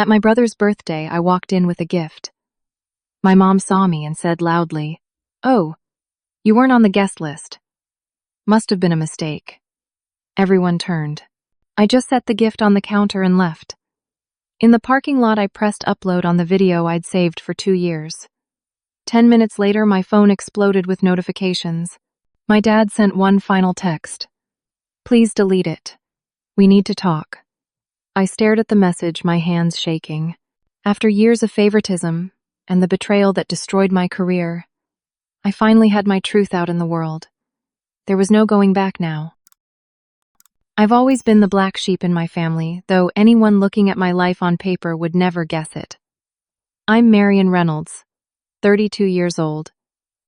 At my brother's birthday, I walked in with a gift. My mom saw me and said loudly, "Oh, you weren't on the guest list. Must have been a mistake." Everyone turned. I just set the gift on the counter and left. In the parking lot, I pressed upload on the video I'd saved for 2 years. 10 minutes later, my phone exploded with notifications. My dad sent one final text. "Please delete it. We need to talk." I stared at the message, my hands shaking. After years of favoritism and the betrayal that destroyed my career, I finally had my truth out in the world. There was no going back now. I've always been the black sheep in my family, though anyone looking at my life on paper would never guess it. I'm Marion Reynolds, 32 years old,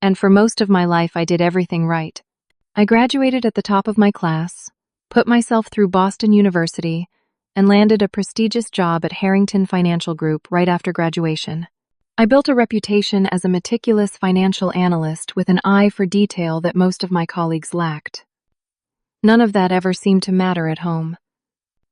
and for most of my life I did everything right. I graduated at the top of my class, put myself through Boston University, and landed a prestigious job at Harrington Financial Group right after graduation. I built a reputation as a meticulous financial analyst with an eye for detail that most of my colleagues lacked. None of that ever seemed to matter at home.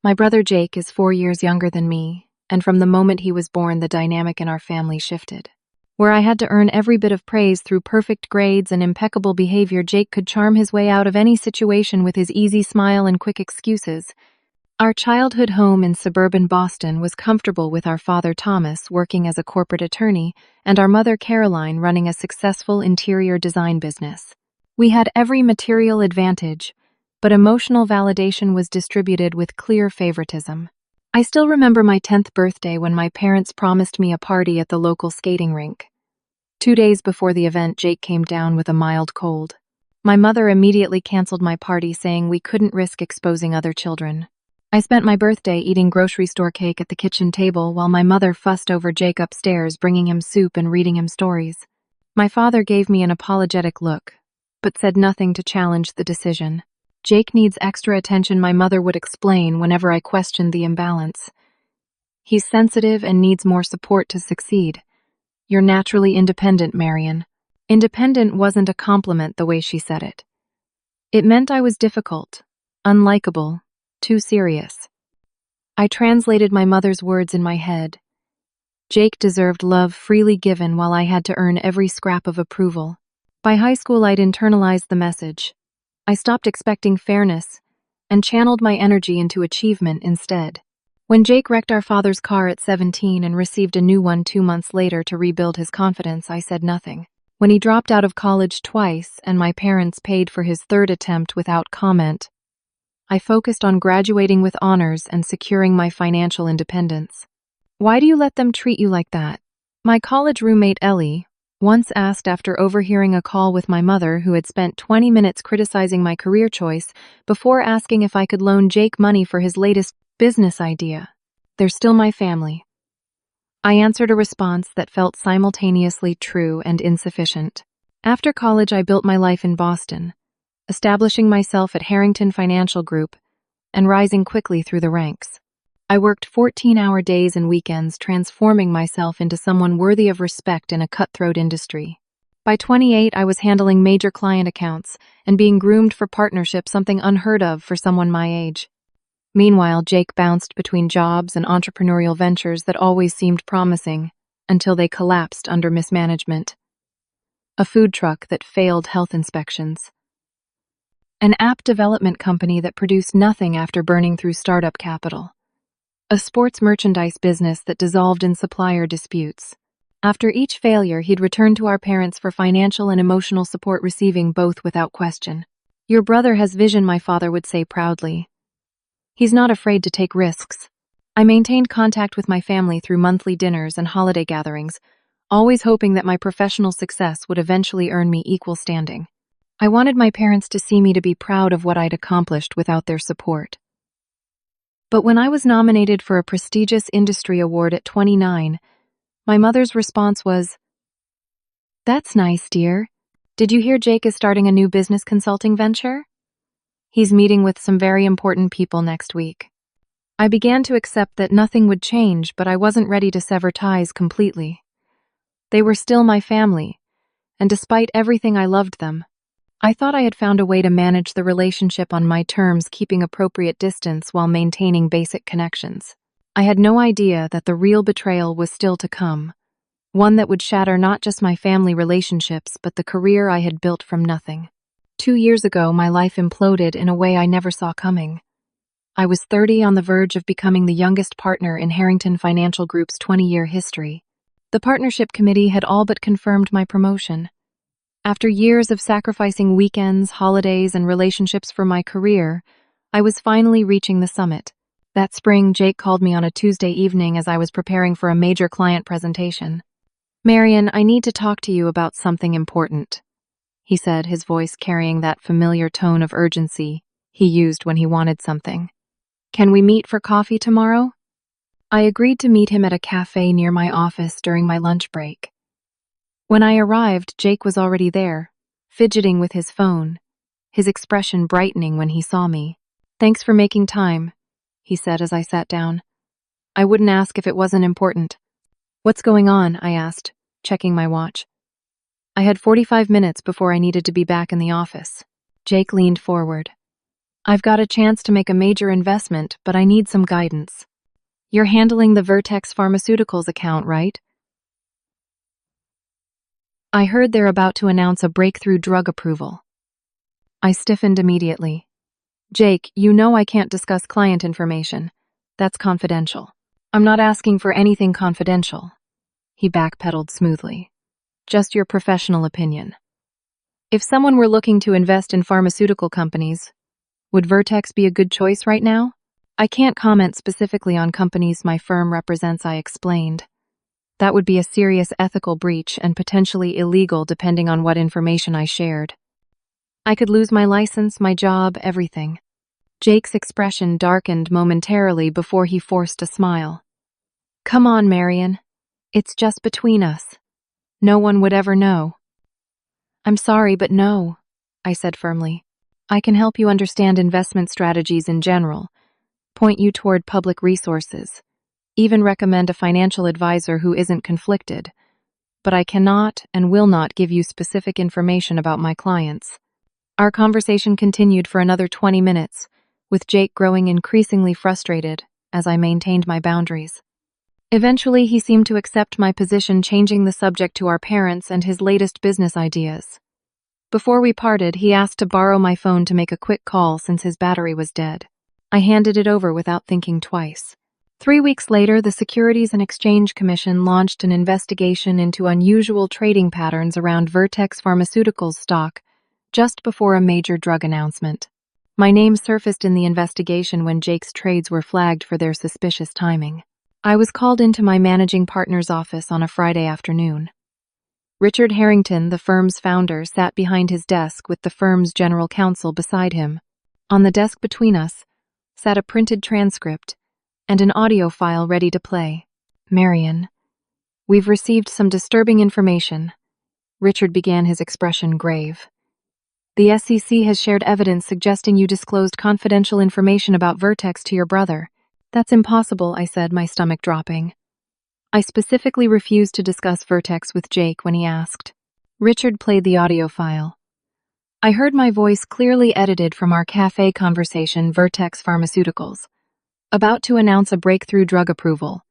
My brother Jake is 4 years younger than me, and from the moment he was born, the dynamic in our family shifted. Where I had to earn every bit of praise through perfect grades and impeccable behavior, Jake could charm his way out of any situation with his easy smile and quick excuses. Our childhood home in suburban Boston was comfortable, with our father Thomas working as a corporate attorney and our mother Caroline running a successful interior design business. We had every material advantage, but emotional validation was distributed with clear favoritism. I still remember my 10th birthday when my parents promised me a party at the local skating rink. 2 days before the event, Jake came down with a mild cold. My mother immediately canceled my party, saying we couldn't risk exposing other children. I spent my birthday eating grocery store cake at the kitchen table while my mother fussed over Jake upstairs, bringing him soup and reading him stories. My father gave me an apologetic look, but said nothing to challenge the decision. "Jake needs extra attention," my mother would explain whenever I questioned the imbalance. "He's sensitive and needs more support to succeed. You're naturally independent, Marion." Independent wasn't a compliment the way she said it. It meant I was difficult, unlikable, too serious. I translated my mother's words in my head. Jake deserved love freely given, while I had to earn every scrap of approval. By high school, I'd internalized the message. I stopped expecting fairness and channeled my energy into achievement instead. When Jake wrecked our father's car at 17 and received a new one 2 months later to rebuild his confidence, I said nothing. When he dropped out of college twice and my parents paid for his third attempt without comment, I focused on graduating with honors and securing my financial independence. "Why do you let them treat you like that?" My college roommate Ellie once asked after overhearing a call with my mother, who had spent 20 minutes criticizing my career choice before asking if I could loan Jake money for his latest business idea. "They're still my family." I answered a response that felt simultaneously true and insufficient. After college, I built my life in Boston, establishing myself at Harrington Financial Group and rising quickly through the ranks. I worked 14-hour days and weekends, transforming myself into someone worthy of respect in a cutthroat industry. By 28, I was handling major client accounts and being groomed for partnership, something unheard of for someone my age. Meanwhile, Jake bounced between jobs and entrepreneurial ventures that always seemed promising until they collapsed under mismanagement. A food truck that failed health inspections. An app development company that produced nothing after burning through startup capital. A sports merchandise business that dissolved in supplier disputes. After each failure, he'd return to our parents for financial and emotional support, receiving both without question. "Your brother has vision," my father would say proudly. "He's not afraid to take risks." I maintained contact with my family through monthly dinners and holiday gatherings, always hoping that my professional success would eventually earn me equal standing. I wanted my parents to see me, to be proud of what I'd accomplished without their support. But when I was nominated for a prestigious industry award at 29, my mother's response was, "That's nice, dear. Did you hear Jake is starting a new business consulting venture? He's meeting with some very important people next week." I began to accept that nothing would change, but I wasn't ready to sever ties completely. They were still my family, and despite everything, I loved them. I thought I had found a way to manage the relationship on my terms, keeping appropriate distance while maintaining basic connections. I had no idea that the real betrayal was still to come, one that would shatter not just my family relationships but the career I had built from nothing. 2 years ago, my life imploded in a way I never saw coming. I was 30, on the verge of becoming the youngest partner in Harrington Financial Group's 20-year history. The partnership committee had all but confirmed my promotion. After years of sacrificing weekends, holidays, and relationships for my career, I was finally reaching the summit. That spring, Jake called me on a Tuesday evening as I was preparing for a major client presentation. "Marian, I need to talk to you about something important," he said, his voice carrying that familiar tone of urgency he used when he wanted something. "Can we meet for coffee tomorrow?" I agreed to meet him at a cafe near my office during my lunch break. When I arrived, Jake was already there, fidgeting with his phone, his expression brightening when he saw me. "Thanks for making time," he said as I sat down. "I wouldn't ask if it wasn't important." "What's going on?" I asked, checking my watch. I had 45 minutes before I needed to be back in the office. Jake leaned forward. "I've got a chance to make a major investment, but I need some guidance. You're handling the Vertex Pharmaceuticals account, right? I heard they're about to announce a breakthrough drug approval." I stiffened immediately. "Jake, you know I can't discuss client information. That's confidential." "I'm not asking for anything confidential," he backpedaled smoothly. "Just your professional opinion. If someone were looking to invest in pharmaceutical companies, would Vertex be a good choice right now?" "I can't comment specifically on companies my firm represents," I explained. "That would be a serious ethical breach and potentially illegal depending on what information I shared. I could lose my license, my job, everything." Jake's expression darkened momentarily before he forced a smile. "Come on, Marian. It's just between us. No one would ever know." "I'm sorry, but no," I said firmly. "I can help you understand investment strategies in general, point you toward public resources, even recommend a financial advisor who isn't conflicted, but I cannot and will not give you specific information about my clients." Our conversation continued for another 20 minutes, with Jake growing increasingly frustrated as I maintained my boundaries. Eventually, he seemed to accept my position, changing the subject to our parents and his latest business ideas. Before we parted, he asked to borrow my phone to make a quick call since his battery was dead. I handed it over without thinking twice. 3 weeks later, the Securities and Exchange Commission launched an investigation into unusual trading patterns around Vertex Pharmaceuticals stock just before a major drug announcement. My name surfaced in the investigation when Jake's trades were flagged for their suspicious timing. I was called into my managing partner's office on a Friday afternoon. Richard Harrington, the firm's founder, sat behind his desk with the firm's general counsel beside him. On the desk between us sat a printed transcript and an audio file ready to play. "Marian, we've received some disturbing information." Richard began, his expression grave. "The SEC has shared evidence suggesting you disclosed confidential information about Vertex to your brother." "That's impossible," I said, my stomach dropping. I specifically refused to discuss Vertex with Jake when he asked. Richard played the audio file. I heard my voice clearly edited from our cafe conversation, Vertex Pharmaceuticals. About to announce a breakthrough drug approval.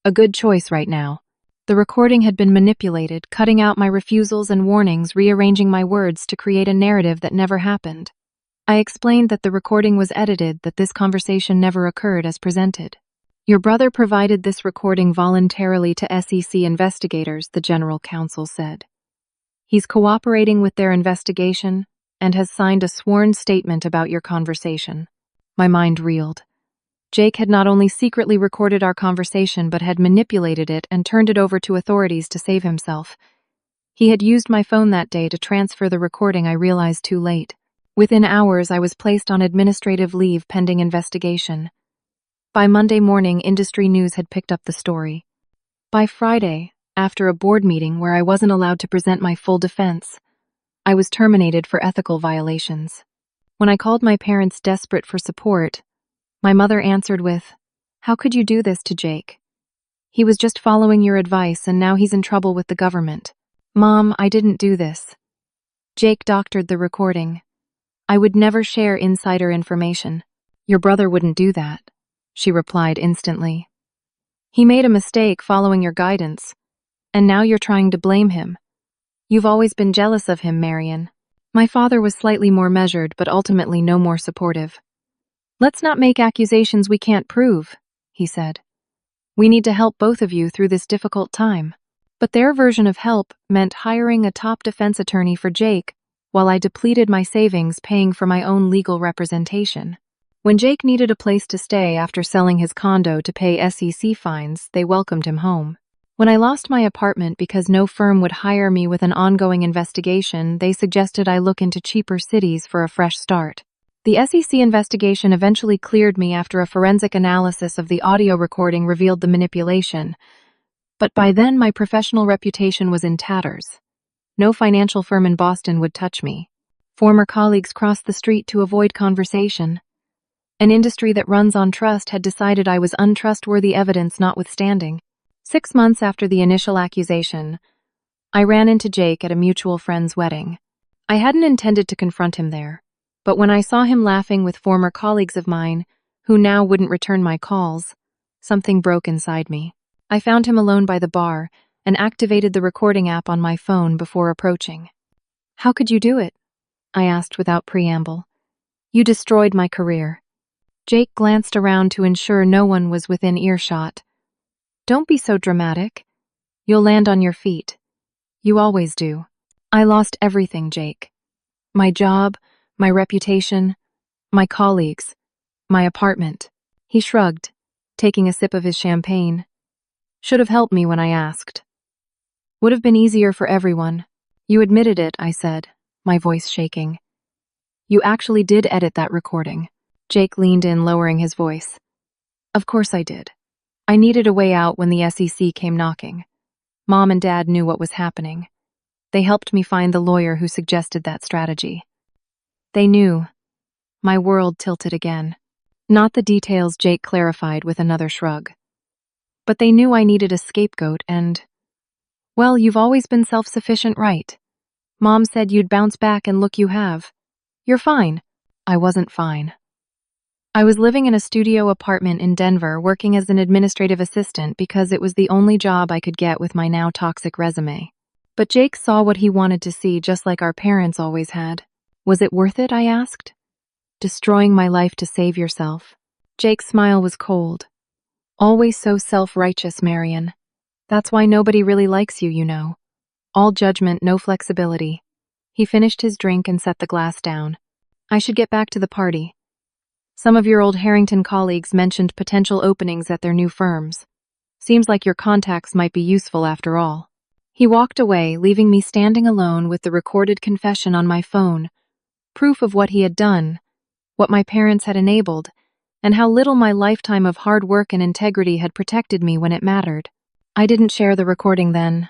A good choice right now. The recording had been manipulated, cutting out my refusals and warnings, rearranging my words to create a narrative that never happened. I explained that the recording was edited, that this conversation never occurred as presented. "Your brother provided this recording voluntarily to SEC investigators," the general counsel said. "He's cooperating with their investigation and has signed a sworn statement about your conversation." My mind reeled. Jake had not only secretly recorded our conversation but had manipulated it and turned it over to authorities to save himself. He had used my phone that day to transfer the recording, I realized too late. Within hours, I was placed on administrative leave pending investigation. By Monday morning, industry news had picked up the story. By Friday, after a board meeting where I wasn't allowed to present my full defense, I was terminated for ethical violations. When I called my parents desperate for support, my mother answered with, "How could you do this to Jake? He was just following your advice and now he's in trouble with the government." "Mom, I didn't do this. Jake doctored the recording. I would never share insider information." "Your brother wouldn't do that," she replied instantly. He made a mistake following your guidance, and now you're trying to blame him. You've always been jealous of him, Marion. My father was slightly more measured, but ultimately no more supportive. Let's not make accusations we can't prove, he said. We need to help both of you through this difficult time. But their version of help meant hiring a top defense attorney for Jake, while I depleted my savings paying for my own legal representation. When Jake needed a place to stay after selling his condo to pay SEC fines, they welcomed him home. When I lost my apartment because no firm would hire me with an ongoing investigation, they suggested I look into cheaper cities for a fresh start. The SEC investigation eventually cleared me after a forensic analysis of the audio recording revealed the manipulation. But by then, my professional reputation was in tatters. No financial firm in Boston would touch me. Former colleagues crossed the street to avoid conversation. An industry that runs on trust had decided I was untrustworthy, evidence notwithstanding. 6 months after the initial accusation, I ran into Jake at a mutual friend's wedding. I hadn't intended to confront him there, but when I saw him laughing with former colleagues of mine, who now wouldn't return my calls, something broke inside me. I found him alone by the bar and activated the recording app on my phone before approaching. How could you do it? I asked without preamble. You destroyed my career. Jake glanced around to ensure no one was within earshot. Don't be so dramatic. You'll land on your feet. You always do. I lost everything, Jake. My job, my reputation, my colleagues, my apartment. He shrugged, taking a sip of his champagne. Should have helped me when I asked. Would have been easier for everyone. You admitted it, I said, my voice shaking. You actually did edit that recording. Jake leaned in, lowering his voice. Of course I did. I needed a way out when the SEC came knocking. Mom and Dad knew what was happening. They helped me find the lawyer who suggested that strategy. They knew. My world tilted again. Not the details, Jake clarified with another shrug. But they knew I needed a scapegoat and... Well, you've always been self-sufficient, right? Mom said you'd bounce back and look, you have. You're fine. I wasn't fine. I was living in a studio apartment in Denver working as an administrative assistant because it was the only job I could get with my now toxic resume. But Jake saw what he wanted to see, just like our parents always had. Was it worth it, I asked? Destroying my life to save yourself. Jake's smile was cold. Always so self-righteous, Marion. That's why nobody really likes you, you know. All judgment, no flexibility. He finished his drink and set the glass down. I should get back to the party. Some of your old Harrington colleagues mentioned potential openings at their new firms. Seems like your contacts might be useful after all. He walked away, leaving me standing alone with the recorded confession on my phone, proof of what he had done, what my parents had enabled, and how little my lifetime of hard work and integrity had protected me when it mattered. I didn't share the recording then.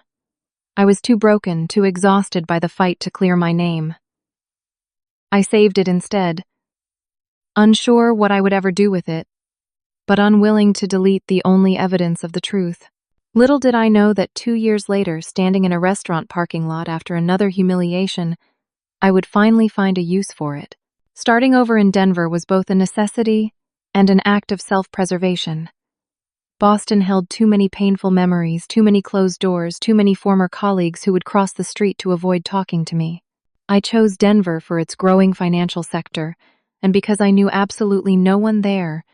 I was too broken, too exhausted by the fight to clear my name. I saved it instead, unsure what I would ever do with it, but unwilling to delete the only evidence of the truth. Little did I know that 2 years later, standing in a restaurant parking lot after another humiliation, I would finally find a use for it. Starting over in Denver was both a necessity and an act of self-preservation. Boston held too many painful memories, too many closed doors, too many former colleagues who would cross the street to avoid talking to me. I chose Denver for its growing financial sector, and because I knew absolutely no one there,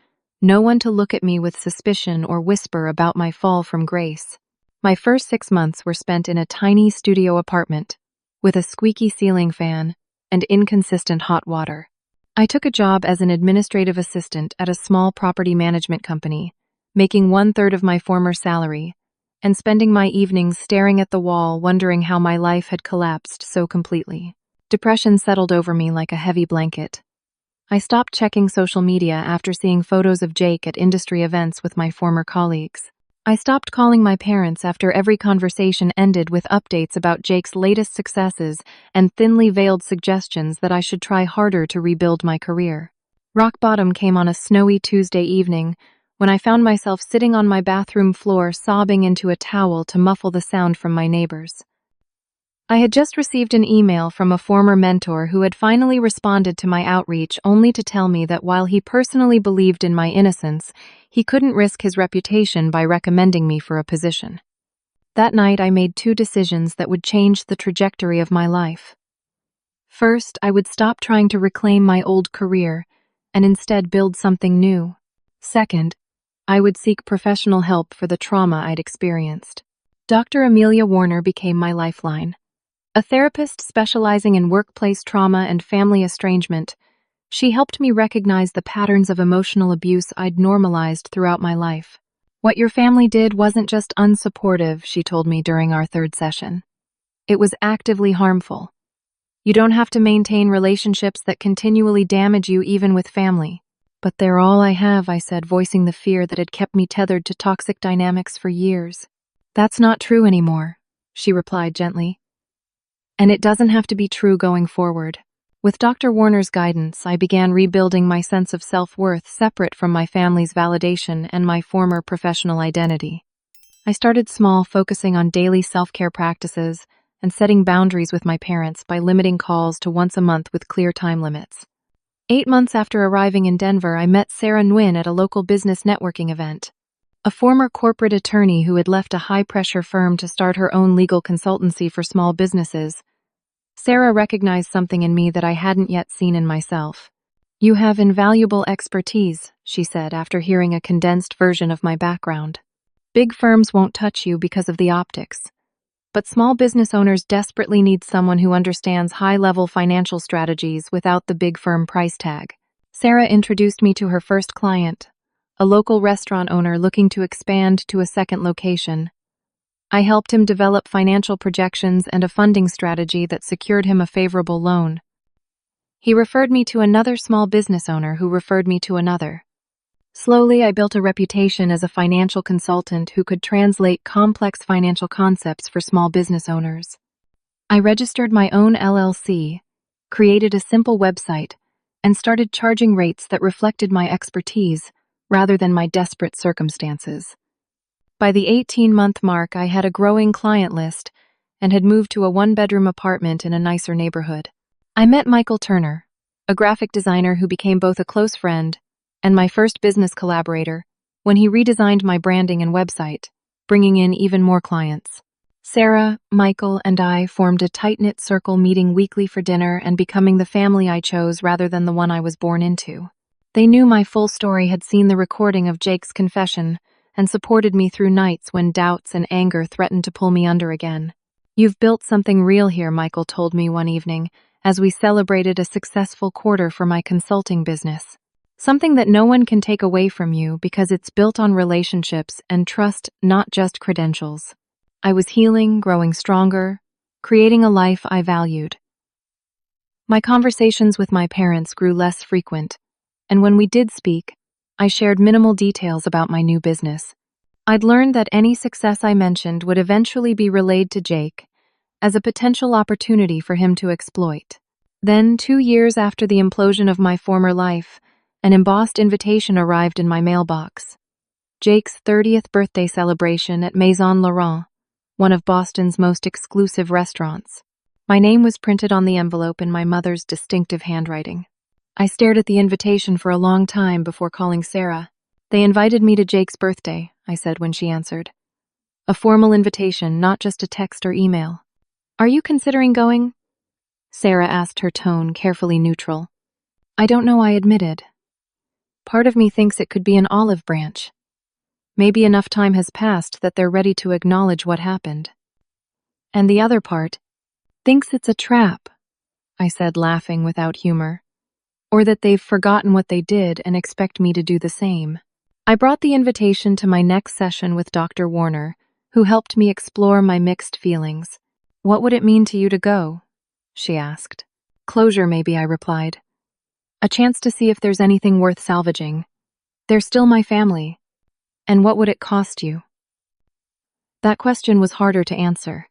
no one to look at me with suspicion or whisper about my fall from grace. My first 6 months were spent in a tiny studio apartment, with a squeaky ceiling fan and inconsistent hot water. I took a job as an administrative assistant at a small property management company, making 1/3 of my former salary, and spending my evenings staring at the wall, wondering how my life had collapsed so completely. Depression settled over me like a heavy blanket. I stopped checking social media after seeing photos of Jake at industry events with my former colleagues. I stopped calling my parents after every conversation ended with updates about Jake's latest successes and thinly veiled suggestions that I should try harder to rebuild my career. Rock bottom came on a snowy Tuesday evening when I found myself sitting on my bathroom floor sobbing into a towel to muffle the sound from my neighbors. I had just received an email from a former mentor who had finally responded to my outreach only to tell me that while he personally believed in my innocence, he couldn't risk his reputation by recommending me for a position. That night, I made two decisions that would change the trajectory of my life. First, I would stop trying to reclaim my old career and instead build something new. Second, I would seek professional help for the trauma I'd experienced. Dr. Amelia Warner became my lifeline. A therapist specializing in workplace trauma and family estrangement, she helped me recognize the patterns of emotional abuse I'd normalized throughout my life. What your family did wasn't just unsupportive, she told me during our third session. It was actively harmful. You don't have to maintain relationships that continually damage you even with family. But they're all I have, I said, voicing the fear that had kept me tethered to toxic dynamics for years. That's not true anymore, she replied gently. And it doesn't have to be true going forward. With Dr. Warner's guidance, I began rebuilding my sense of self-worth separate from my family's validation and my former professional identity. I started small, focusing on daily self-care practices and setting boundaries with my parents by limiting calls to once a month with clear time limits. 8 months after arriving in Denver, I met Sarah Nguyen at a local business networking event. A former corporate attorney who had left a high-pressure firm to start her own legal consultancy for small businesses, Sarah recognized something in me that I hadn't yet seen in myself. You have invaluable expertise, she said after hearing a condensed version of my background. Big firms won't touch you because of the optics. But small business owners desperately need someone who understands high-level financial strategies without the big firm price tag. Sarah introduced me to her first client, a local restaurant owner looking to expand to a second location. I helped him develop financial projections and a funding strategy that secured him a favorable loan. He referred me to another small business owner who referred me to another. Slowly, I built a reputation as a financial consultant who could translate complex financial concepts for small business owners. I registered my own LLC, created a simple website, and started charging rates that reflected my expertise rather than my desperate circumstances. By the 18-month mark, I had a growing client list and had moved to a one-bedroom apartment in a nicer neighborhood. I met Michael Turner, a graphic designer who became both a close friend and my first business collaborator when he redesigned my branding and website, bringing in even more clients. Sarah, Michael, and I formed a tight-knit circle, meeting weekly for dinner and becoming the family I chose rather than the one I was born into. They knew my full story, had seen the recording of Jake's confession, and supported me through nights when doubts and anger threatened to pull me under again. You've built something real here, Michael told me one evening as we celebrated a successful quarter for my consulting business. Something that no one can take away from you because it's built on relationships and trust, not just credentials. I was healing, growing stronger, creating a life I valued. My conversations with my parents grew less frequent, and when we did speak, I shared minimal details about my new business. I'd learned that any success I mentioned would eventually be relayed to Jake as a potential opportunity for him to exploit. Then, 2 years after the implosion of my former life, an embossed invitation arrived in my mailbox. Jake's 30th birthday celebration at Maison Laurent, one of Boston's most exclusive restaurants. My name was printed on the envelope in my mother's distinctive handwriting. I stared at the invitation for a long time before calling Sarah. They invited me to Jake's birthday, I said when she answered. A formal invitation, not just a text or email. Are you considering going? Sarah asked, her tone carefully neutral. I don't know, I admitted. Part of me thinks it could be an olive branch. Maybe enough time has passed that they're ready to acknowledge what happened. And the other part thinks it's a trap, I said, laughing without humor. Or that they've forgotten what they did and expect me to do the same. I brought the invitation to my next session with Dr. Warner, who helped me explore my mixed feelings. What would it mean to you to go? She asked. Closure, maybe, I replied. A chance to see if there's anything worth salvaging. They're still my family. And what would it cost you? That question was harder to answer.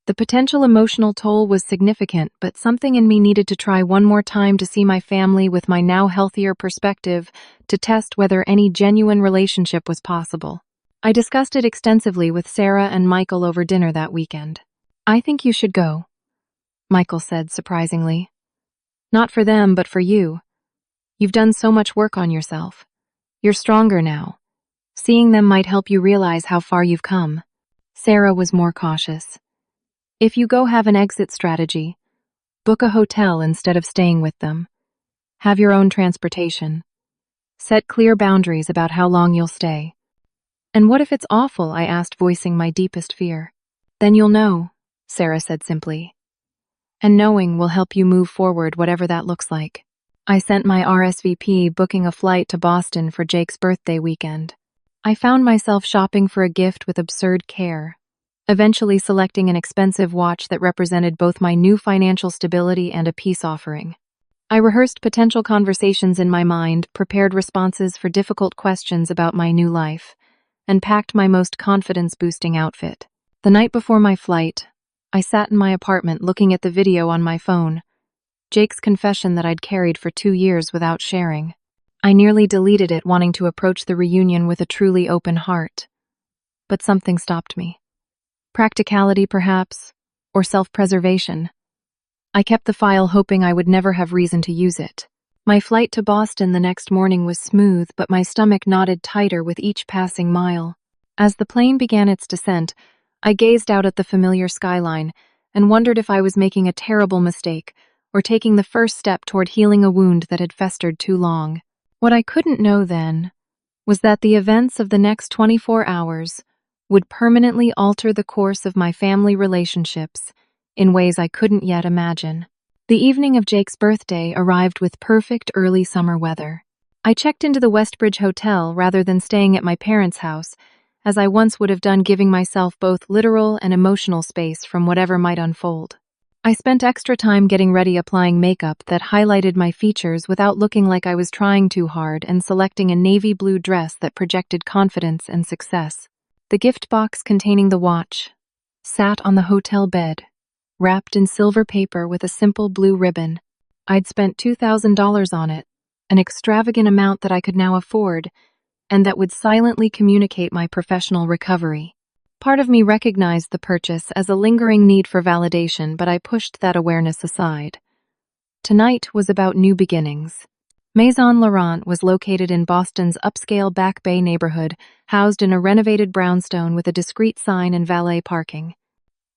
The potential emotional toll was significant, but something in me needed to try one more time to see my family with my now healthier perspective, to test whether any genuine relationship was possible. I discussed it extensively with Sarah and Michael over dinner that weekend. I think you should go, Michael said surprisingly. Not for them, but for you. You've done so much work on yourself. You're stronger now. Seeing them might help you realize how far you've come. Sarah was more cautious. If you go, have an exit strategy. Book a hotel instead of staying with them. Have your own transportation. Set clear boundaries about how long you'll stay. And what if it's awful? I asked, voicing my deepest fear. Then you'll know, Sarah said simply. And knowing will help you move forward, whatever that looks like. I sent my RSVP, booking a flight to Boston for Jake's birthday weekend. I found myself shopping for a gift with absurd care, eventually selecting an expensive watch that represented both my new financial stability and a peace offering. I rehearsed potential conversations in my mind, prepared responses for difficult questions about my new life, and packed my most confidence-boosting outfit. The night before my flight, I sat in my apartment looking at the video on my phone, Jake's confession that I'd carried for 2 years without sharing. I nearly deleted it, wanting to approach the reunion with a truly open heart. But something stopped me. Practicality, perhaps, or self-preservation. I kept the file, hoping I would never have reason to use it. My flight to Boston the next morning was smooth, but my stomach knotted tighter with each passing mile. As the plane began its descent, I gazed out at the familiar skyline and wondered if I was making a terrible mistake or taking the first step toward healing a wound that had festered too long. What I couldn't know then was that the events of the next 24 hours would permanently alter the course of my family relationships in ways I couldn't yet imagine. The evening of Jake's birthday arrived with perfect early summer weather. I checked into the Westbridge Hotel rather than staying at my parents' house, as I once would have done, giving myself both literal and emotional space from whatever might unfold. I spent extra time getting ready, applying makeup that highlighted my features without looking like I was trying too hard, and selecting a navy blue dress that projected confidence and success. The gift box containing the watch sat on the hotel bed, wrapped in silver paper with a simple blue ribbon. I'd spent $2,000 on it, an extravagant amount that I could now afford, and that would silently communicate my professional recovery. Part of me recognized the purchase as a lingering need for validation, but I pushed that awareness aside. Tonight was about new beginnings. Maison Laurent was located in Boston's upscale Back Bay neighborhood, housed in a renovated brownstone with a discreet sign and valet parking.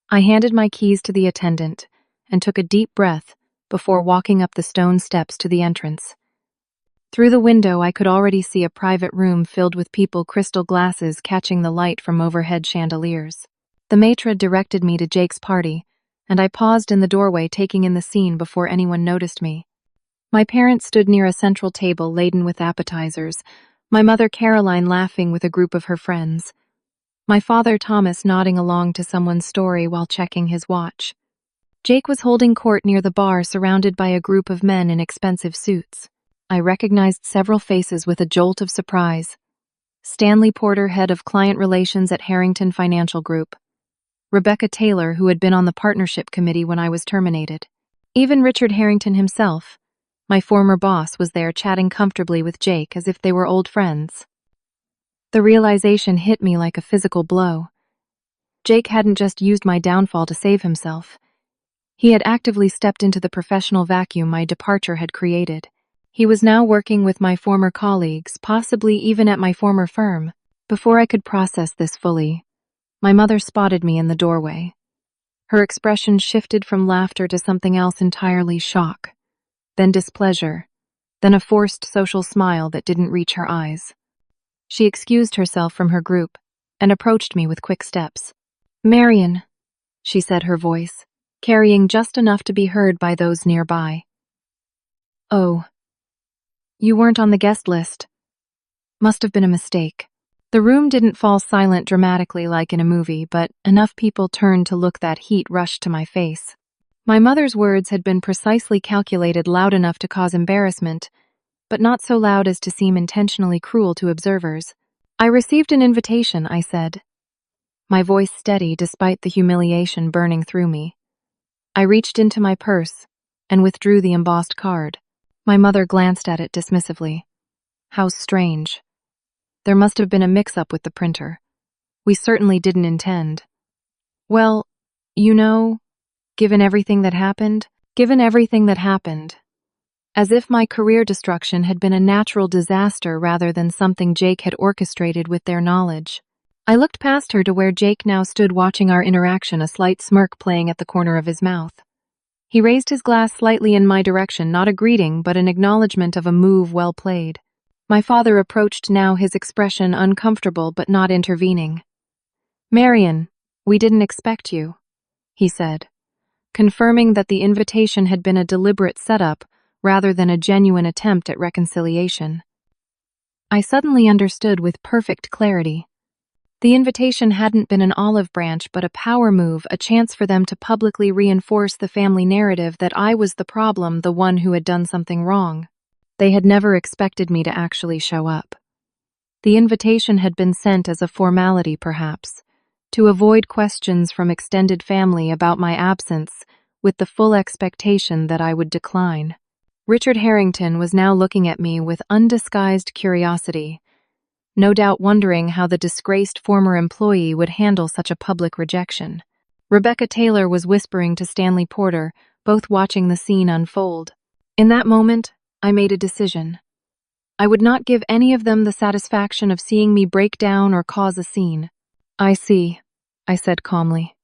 I handed my keys to the attendant and took a deep breath before walking up the stone steps to the entrance. Through the window, I could already see a private room filled with people, crystal glasses catching the light from overhead chandeliers. The maitre directed me to Jake's party, and I paused in the doorway, taking in the scene before anyone noticed me. My parents stood near a central table laden with appetizers, my mother Caroline laughing with a group of her friends, my father Thomas nodding along to someone's story while checking his watch. Jake was holding court near the bar, surrounded by a group of men in expensive suits. I recognized several faces with a jolt of surprise. Stanley Porter, head of client relations at Harrington Financial Group. Rebecca Taylor, who had been on the partnership committee when I was terminated. Even Richard Harrington himself, my former boss, was there, chatting comfortably with Jake as if they were old friends. The realization hit me like a physical blow. Jake hadn't just used my downfall to save himself. He had actively stepped into the professional vacuum my departure had created. He was now working with my former colleagues, possibly even at my former firm. Before I could process this fully, my mother spotted me in the doorway. Her expression shifted from laughter to something else entirely: shock, then displeasure, then a forced social smile that didn't reach her eyes. She excused herself from her group and approached me with quick steps. "Marion," she said, her voice carrying just enough to be heard by those nearby. "Oh. You weren't on the guest list. Must have been a mistake." The room didn't fall silent dramatically like in a movie, but enough people turned to look that heat rushed to my face. My mother's words had been precisely calculated, loud enough to cause embarrassment, but not so loud as to seem intentionally cruel to observers. "I received an invitation," I said, my voice steady despite the humiliation burning through me. I reached into my purse and withdrew the embossed card. My mother glanced at it dismissively. "How strange. There must have been a mix-up with the printer. We certainly didn't intend." "Well, you know," given everything that happened. As if my career destruction had been a natural disaster rather than something Jake had orchestrated with their knowledge. I looked past her to where Jake now stood watching our interaction, a slight smirk playing at the corner of his mouth. He raised his glass slightly in my direction, not a greeting, but an acknowledgement of a move well played. My father approached now, his expression uncomfortable but not intervening. "Marion, we didn't expect you," he said, confirming that the invitation had been a deliberate setup rather than a genuine attempt at reconciliation. I suddenly understood with perfect clarity. The invitation hadn't been an olive branch but a power move, a chance for them to publicly reinforce the family narrative that I was the problem, the one who had done something wrong. They had never expected me to actually show up. The invitation had been sent as a formality, perhaps, to avoid questions from extended family about my absence, with the full expectation that I would decline. Richard Harrington was now looking at me with undisguised curiosity, no doubt wondering how the disgraced former employee would handle such a public rejection. Rebecca Taylor was whispering to Stanley Porter, both watching the scene unfold. In that moment, I made a decision. I would not give any of them the satisfaction of seeing me break down or cause a scene. "I see," I said calmly.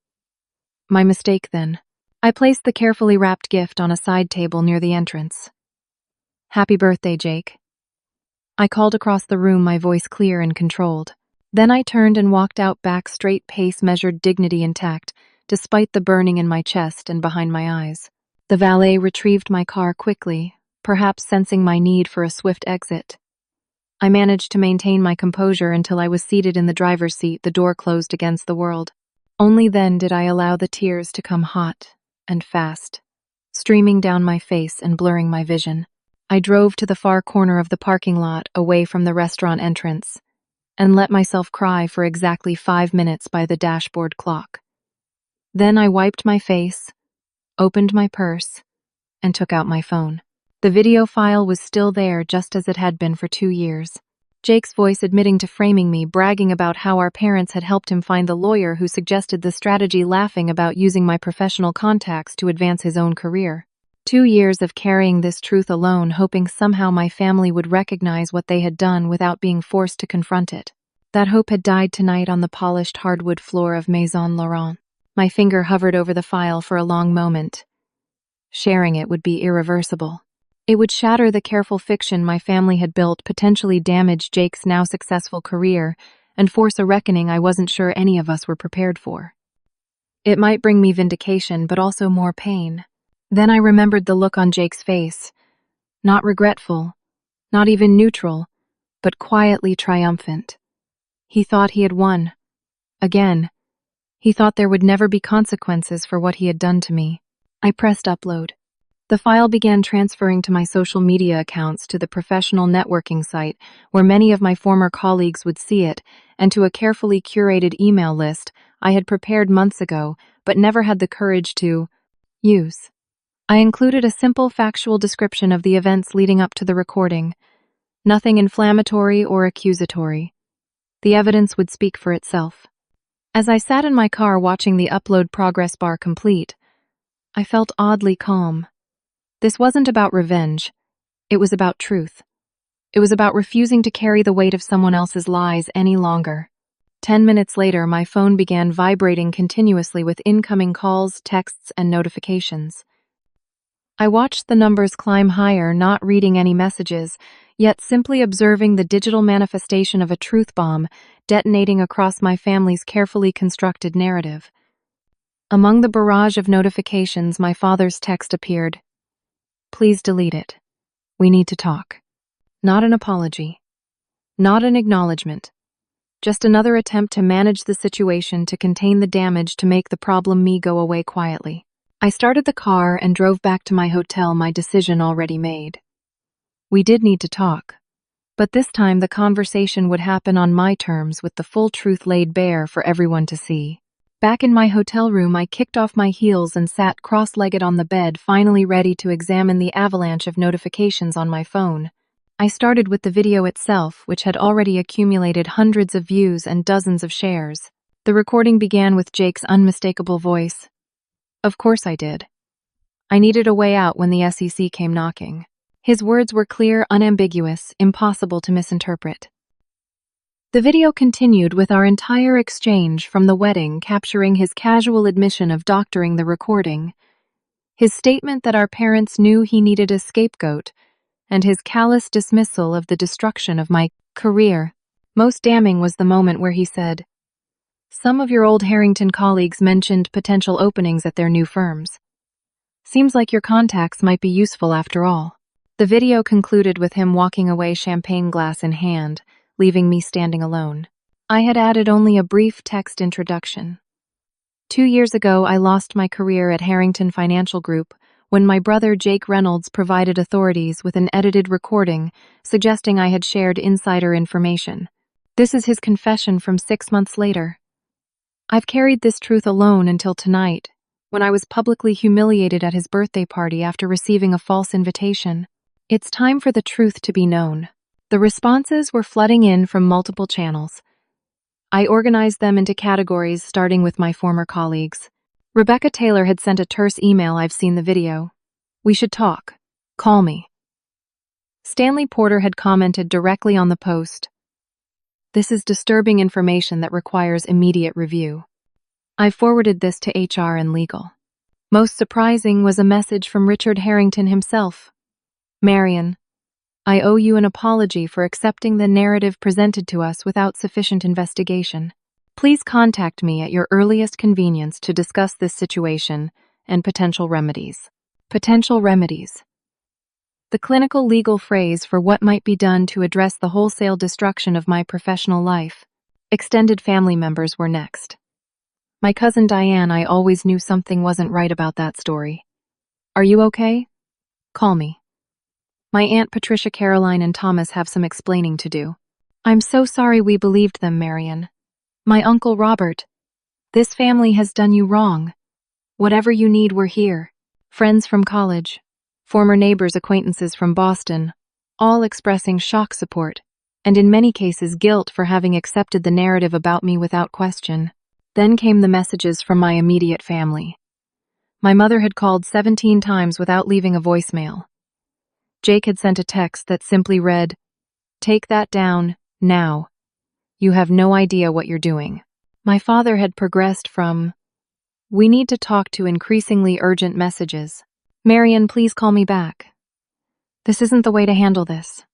"My mistake, then." I placed the carefully wrapped gift on a side table near the entrance. "Happy birthday, Jake." I called across the room, my voice clear and controlled. Then I turned and walked out, back straight pace, measured, dignity intact, despite the burning in my chest and behind my eyes. The valet retrieved my car quickly, perhaps sensing my need for a swift exit. I managed to maintain my composure until I was seated in the driver's seat, the door closed against the world. Only then did I allow the tears to come hot and fast, streaming down my face and blurring my vision. I drove to the far corner of the parking lot, away from the restaurant entrance, and let myself cry for exactly 5 minutes by the dashboard clock. Then I wiped my face, opened my purse, and took out my phone. The video file was still there, just as it had been for 2 years. Jake's voice admitting to framing me, bragging about how our parents had helped him find the lawyer who suggested the strategy, laughing about using my professional contacts to advance his own career. 2 years of carrying this truth alone, hoping somehow my family would recognize what they had done without being forced to confront it. That hope had died tonight on the polished hardwood floor of Maison Laurent. My finger hovered over the file for a long moment. Sharing it would be irreversible. It would shatter the careful fiction my family had built, potentially damage Jake's now successful career, and force a reckoning I wasn't sure any of us were prepared for. It might bring me vindication, but also more pain. Then I remembered the look on Jake's face. Not regretful, not even neutral, but quietly triumphant. He thought he had won. Again. He thought there would never be consequences for what he had done to me. I pressed upload. The file began transferring to my social media accounts, to the professional networking site where many of my former colleagues would see it, and to a carefully curated email list I had prepared months ago but never had the courage to use. I included a simple factual description of the events leading up to the recording. Nothing inflammatory or accusatory. The evidence would speak for itself. As I sat in my car watching the upload progress bar complete, I felt oddly calm. This wasn't about revenge. It was about truth. It was about refusing to carry the weight of someone else's lies any longer. 10 minutes later, my phone began vibrating continuously with incoming calls, texts, and notifications. I watched the numbers climb higher, not reading any messages, yet simply observing the digital manifestation of a truth bomb detonating across my family's carefully constructed narrative. Among the barrage of notifications, my father's text appeared. "Please delete it. We need to talk." Not an apology. Not an acknowledgement. Just another attempt to manage the situation, to contain the damage, to make the problem me go away quietly. I started the car and drove back to my hotel, my decision already made. We did need to talk, but this time the conversation would happen on my terms, with the full truth laid bare for everyone to see. Back in my hotel room, I kicked off my heels and sat cross-legged on the bed, finally ready to examine the avalanche of notifications on my phone. I started with the video itself, which had already accumulated hundreds of views and dozens of shares. The recording began with Jake's unmistakable voice. Of course I did. I needed a way out when the SEC came knocking. His words were clear, unambiguous, impossible to misinterpret. The video continued with our entire exchange from the wedding, capturing his casual admission of doctoring the recording, his statement that our parents knew he needed a scapegoat, and his callous dismissal of the destruction of my career. Most damning was the moment where he said, "Some of your old Harrington colleagues mentioned potential openings at their new firms. Seems like your contacts might be useful after all." The video concluded with him walking away, champagne glass in hand, leaving me standing alone. I had added only a brief text introduction. 2 years ago, I lost my career at Harrington Financial Group when my brother Jake Reynolds provided authorities with an edited recording suggesting I had shared insider information. This is his confession from 6 months later. I've carried this truth alone until tonight, when I was publicly humiliated at his birthday party after receiving a false invitation. It's time for the truth to be known. The responses were flooding in from multiple channels. I organized them into categories, starting with my former colleagues. Rebecca Taylor had sent a terse email. "I've seen the video. We should talk. Call me." Stanley Porter had commented directly on the post, "This is disturbing information that requires immediate review. I forwarded this to HR and legal." Most surprising was a message from Richard Harrington himself. "Marion, I owe you an apology for accepting the narrative presented to us without sufficient investigation. Please contact me at your earliest convenience to discuss this situation and potential remedies." Potential remedies. The clinical legal phrase for what might be done to address the wholesale destruction of my professional life. Extended family members were next. My cousin Diane, I always knew something wasn't right about that story. "Are you okay? Call me." My Aunt Patricia, Caroline, and Thomas have some explaining to do. "I'm so sorry we believed them, Marion. My Uncle Robert. This family has done you wrong. Whatever you need, we're here." Friends from college, former neighbors, acquaintances from Boston, all expressing shock support, and in many cases guilt for having accepted the narrative about me without question. Then came the messages from my immediate family. My mother had called 17 times without leaving a voicemail. Jake had sent a text that simply read, "Take that down, now. You have no idea what you're doing." My father had progressed from, "We need to talk," to increasingly urgent messages. "Marion, please call me back. This isn't the way to handle this.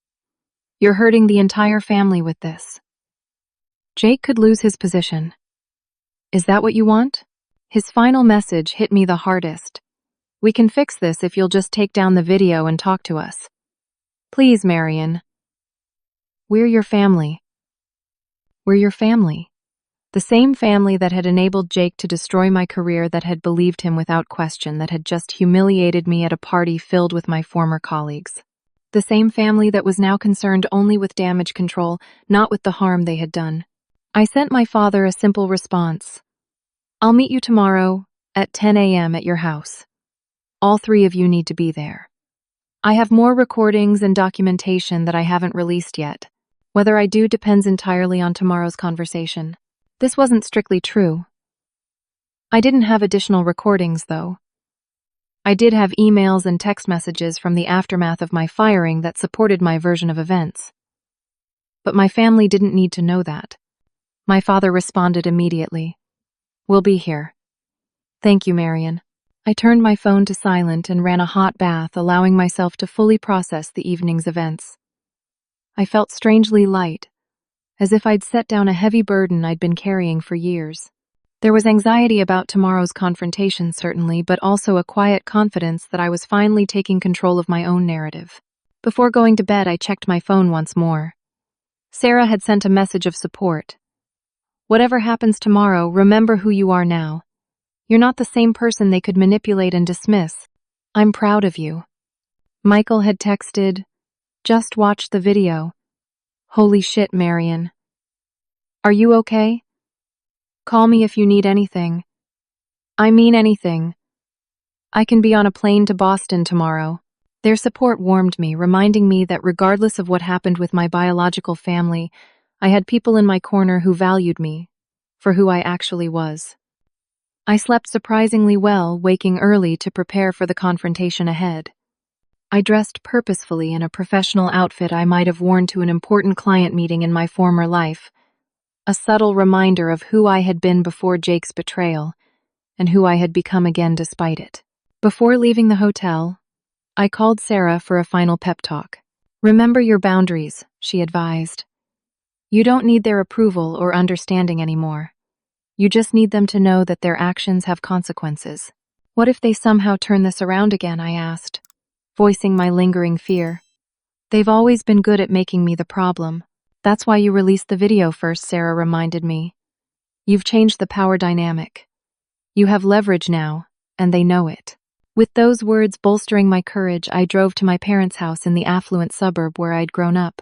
You're hurting the entire family with this." Jake could lose his position. "Is that what you want?" His final message hit me the hardest. "We can fix this if you'll just take down the video and talk to us. Please, Marion. We're your family." We're your family. The same family that had enabled Jake to destroy my career, that had believed him without question, that had just humiliated me at a party filled with my former colleagues. The same family that was now concerned only with damage control, not with the harm they had done. I sent my father a simple response. "I'll meet you tomorrow at 10 a.m. at your house. All 3 of you need to be there. I have more recordings and documentation that I haven't released yet. Whether I do depends entirely on tomorrow's conversation." This wasn't strictly true. I didn't have additional recordings, though. I did have emails and text messages from the aftermath of my firing that supported my version of events. But my family didn't need to know that. My father responded immediately. "We'll be here. Thank you, Marion." I turned my phone to silent and ran a hot bath, allowing myself to fully process the evening's events. I felt strangely light, as if I'd set down a heavy burden I'd been carrying for years. There was anxiety about tomorrow's confrontation, certainly, but also a quiet confidence that I was finally taking control of my own narrative. Before going to bed, I checked my phone once more. Sarah had sent a message of support. "Whatever happens tomorrow, remember who you are now. You're not the same person they could manipulate and dismiss. I'm proud of you." Michael had texted, "Just watched the video. Holy shit, Marion. Are you okay? Call me if you need anything. I mean anything. I can be on a plane to Boston tomorrow." Their support warmed me, reminding me that regardless of what happened with my biological family, I had people in my corner who valued me for who I actually was. I slept surprisingly well, waking early to prepare for the confrontation ahead. I dressed purposefully in a professional outfit I might have worn to an important client meeting in my former life, a subtle reminder of who I had been before Jake's betrayal and who I had become again despite it. Before leaving the hotel, I called Sarah for a final pep talk. "Remember your boundaries," she advised. "You don't need their approval or understanding anymore. You just need them to know that their actions have consequences." "What if they somehow turn this around again?" I asked, voicing my lingering fear. "They've always been good at making me the problem. That's why you released the video first," Sarah reminded me. "You've changed the power dynamic. You have leverage now, and they know it." With those words bolstering my courage, I drove to my parents' house in the affluent suburb where I'd grown up.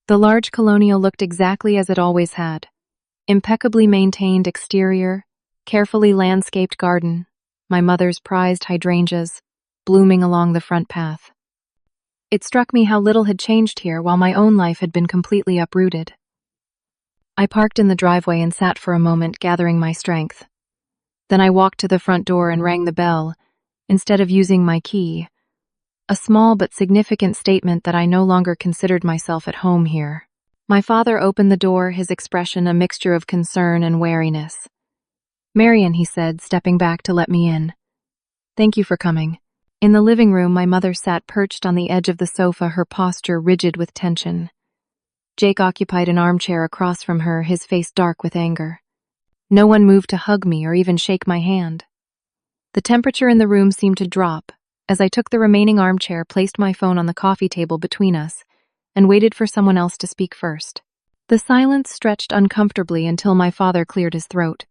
The large colonial looked exactly as it always had. Impeccably maintained exterior, carefully landscaped garden, my mother's prized hydrangeas blooming along the front path. It struck me how little had changed here while my own life had been completely uprooted. I parked in the driveway and sat for a moment, gathering my strength. Then I walked to the front door and rang the bell, instead of using my key, a small but significant statement that I no longer considered myself at home here. My father opened the door, his expression a mixture of concern and wariness. "Marian," he said, stepping back to let me in. "Thank you for coming." In the living room, my mother sat perched on the edge of the sofa, her posture rigid with tension. Jake occupied an armchair across from her, his face dark with anger. No one moved to hug me or even shake my hand. The temperature in the room seemed to drop as I took the remaining armchair, placed my phone on the coffee table between us, and waited for someone else to speak first. The silence stretched uncomfortably until my father cleared his throat.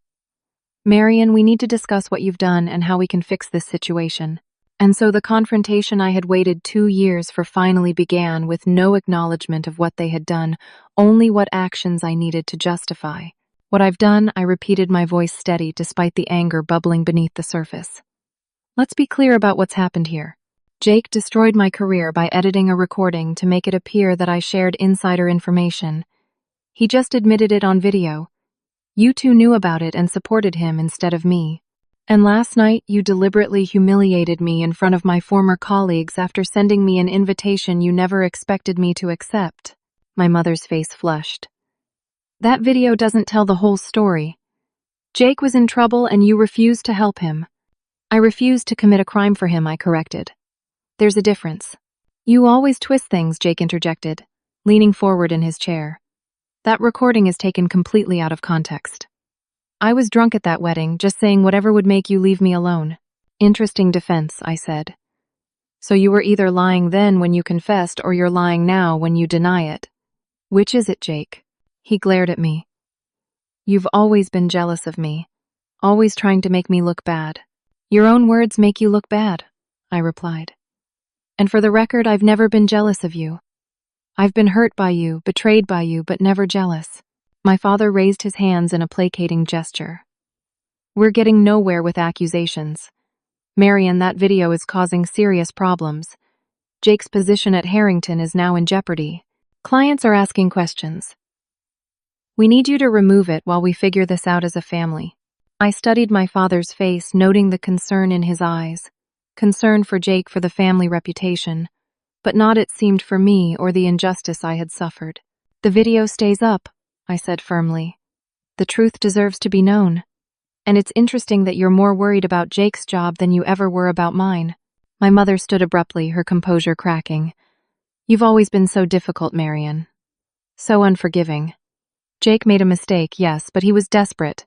"Marian, we need to discuss what you've done and how we can fix this situation." And so the confrontation I had waited 2 years for finally began, with no acknowledgement of what they had done, only what actions I needed to justify. "What I've done," I repeated, my voice steady despite the anger bubbling beneath the surface. "Let's be clear about what's happened here. Jake destroyed my career by editing a recording to make it appear that I shared insider information. He just admitted it on video. You two knew about it and supported him instead of me. And last night, you deliberately humiliated me in front of my former colleagues after sending me an invitation you never expected me to accept." My mother's face flushed. "That video doesn't tell the whole story. Jake was in trouble and you refused to help him." "I refused to commit a crime for him," I corrected. "There's a difference." "You always twist things," Jake interjected, leaning forward in his chair. "That recording is taken completely out of context. I was drunk at that wedding, just saying whatever would make you leave me alone." "Interesting defense," I said. "So you were either lying then when you confessed or you're lying now when you deny it. Which is it, Jake?" He glared at me. "You've always been jealous of me, always trying to make me look bad." "Your own words make you look bad," I replied. "And for the record, I've never been jealous of you. I've been hurt by you, betrayed by you, but never jealous." My father raised his hands in a placating gesture. "We're getting nowhere with accusations. Marian, that video is causing serious problems. Jake's position at Harrington is now in jeopardy. Clients are asking questions. We need you to remove it while we figure this out as a family." I studied my father's face, noting the concern in his eyes. Concern for Jake, for the family reputation, but not, it seemed, for me or the injustice I had suffered. "The video stays up," I said firmly. "The truth deserves to be known. And it's interesting that you're more worried about Jake's job than you ever were about mine." My mother stood abruptly, her composure cracking. "You've always been so difficult, Marian. So unforgiving. Jake made a mistake, yes, but he was desperate.